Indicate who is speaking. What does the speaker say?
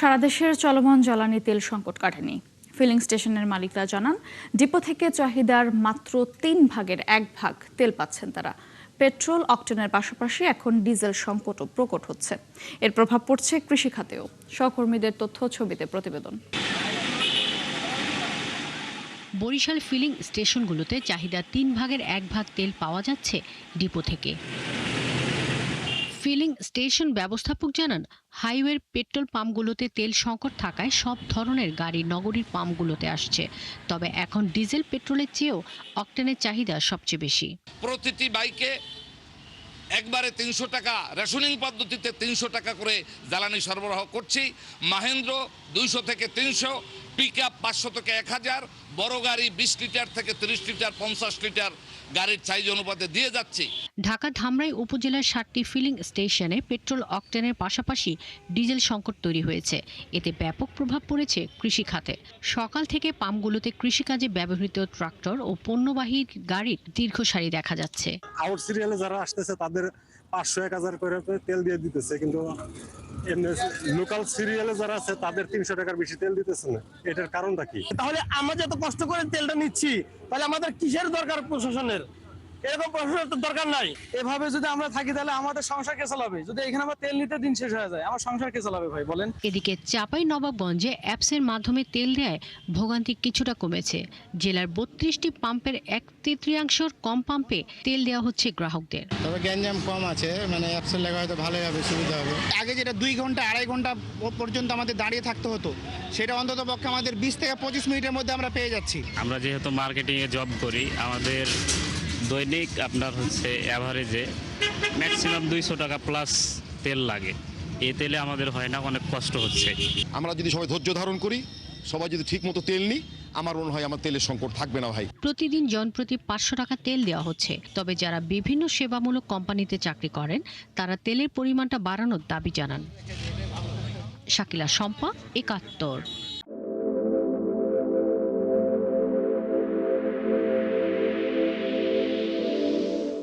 Speaker 1: সারা দেশের চলমান জ্বালানি তেল সংকট কাটেনি। ফিলিং স্টেশনের মালিকরা জানান, ডিপো থেকে চাহিদার মাত্র 1/3 তেল পাচ্ছেন তারা। পেট্রোল, অকটেনের পাশাপাশি এখন ডিজেল সংকটও প্রকট হচ্ছে। এর প্রভাব পড়ছে কৃষি খাতেও। সহকর্মীদের তথ্য ছবিতে প্রতিবেদন।
Speaker 2: বরিশাল ফিলিং স্টেশনগুলোতে চাহিদার 1/3 তেল পাওয়া যাচ্ছে ডিপো থেকে। ফিলিং স্টেশন ব্যবস্থাপক জানান, হাইওয়ের পেট্রোল পাম্পগুলোতে তেল সংকট থাকায় সব ধরনের গাড়ি নগরীর পাম্পগুলোতে আসছে। তবে এখন ডিজেল পেট্রোলের চেয়েও অকটেনের চাহিদা সবচেয়ে বেশি।
Speaker 3: প্রতিটি বাইকে একবারে 300 টাকা রেশনিং পদ্ধতিতে 300 টাকা করে জ্বালানি সরবরাহ করছি। মাহেন্দ্র 200 থেকে 300, পিকআপ 500 থেকে 1000, বড় গাড়ি 20 লিটার থেকে 30 লিটার 50 লিটার গাড়ির সাইজ অনুপাতে দিয়ে যাচ্ছি।
Speaker 2: ঢাকা ধামরাই উপজেলার 7টি ফিলিং স্টেশনে পেট্রোল, অকটেনের পাশাপাশি ডিজেল সংকট তৈরি হয়েছে। এতে ব্যাপক প্রভাব পড়েছে কৃষি খাতে। সকাল থেকে পাম্পগুলোতে কৃষিকাজে ব্যবহৃত ট্রাক্টর ও পণ্যবাহী গাড়ির দীর্ঘ সারি দেখা যাচ্ছে।
Speaker 4: আউট সিরিয়ালে যারা আসতেছে তাদের 500-1000 করে তেল দিয়ে দিতেছে, কিন্তু লোকাল সিরিয়ালে যারা আছে তাদের 300 টাকার বেশি তেল দিতেছে না। এটার কারণটা কি?
Speaker 5: তাহলে আমরা যত কষ্ট করে তেলটা নিচ্ছি, তাহলে আমাদের কিসের দরকার প্রশাসনের? এরকম প্রশাসনের তো দরকার নাই।
Speaker 6: এভাবে যদি আমরা থাকি তাহলে আমাদের সংসার কে চালাবে? যদি এখানে আমরা তেল নিতে দিন শেষ হয়ে যায়, আমার সংসার কে চালাবে ভাই বলেন?
Speaker 2: এদিকে চাঁপাই নবাবগঞ্জে অ্যাপসের মাধ্যমে তেল দেয় ভোগান্তি কিছুটা কমেছে। জেলার 32টি পাম্পের 1/3 কম পাম্পে তেল দেওয়া হচ্ছে গ্রাহকদের।
Speaker 7: তবে গ্যাঞ্জাম কম আছে, মানে অ্যাপসের লেখা হয়তো ভালোই হবে, সুবিধা হবে। আগে যেটা 2 ঘন্টা 2.5 ঘন্টা পর্যন্ত আমাদের দাঁড়িয়ে থাকতে হতো, সেটা অন্তত পক্ষে আমাদের 20 থেকে 25 মিনিটের মধ্যে আমরা পেয়ে যাচ্ছি।
Speaker 8: আমরা যেহেতু মার্কেটিংয়ে জব করি, আমাদের দৈনিক আপনার হচ্ছে অ্যাভারেজে ম্যাক্সিমাম 200 টাকা প্লাস তেল লাগে। এই তেলে আমাদের হয় না, অনেক কষ্ট হচ্ছে।
Speaker 9: আমরা যদি সবাই ধৈর্য ধারণ করি, সবাই যদি ঠিক মতো তেল নিই, আমার মনে হয় আমার তেলের সংকট থাকবে না ভাই।
Speaker 2: প্রতিদিন জনপ্রতি 500 টাকা তেল দেওয়া হচ্ছে। তবে যারা বিভিন্ন সেবামূলক কোম্পানিতে চাকরি করেন, তারা তেলের পরিমাণটা বাড়ানোর দাবি জানান। শাকিলা শম্পা, 71।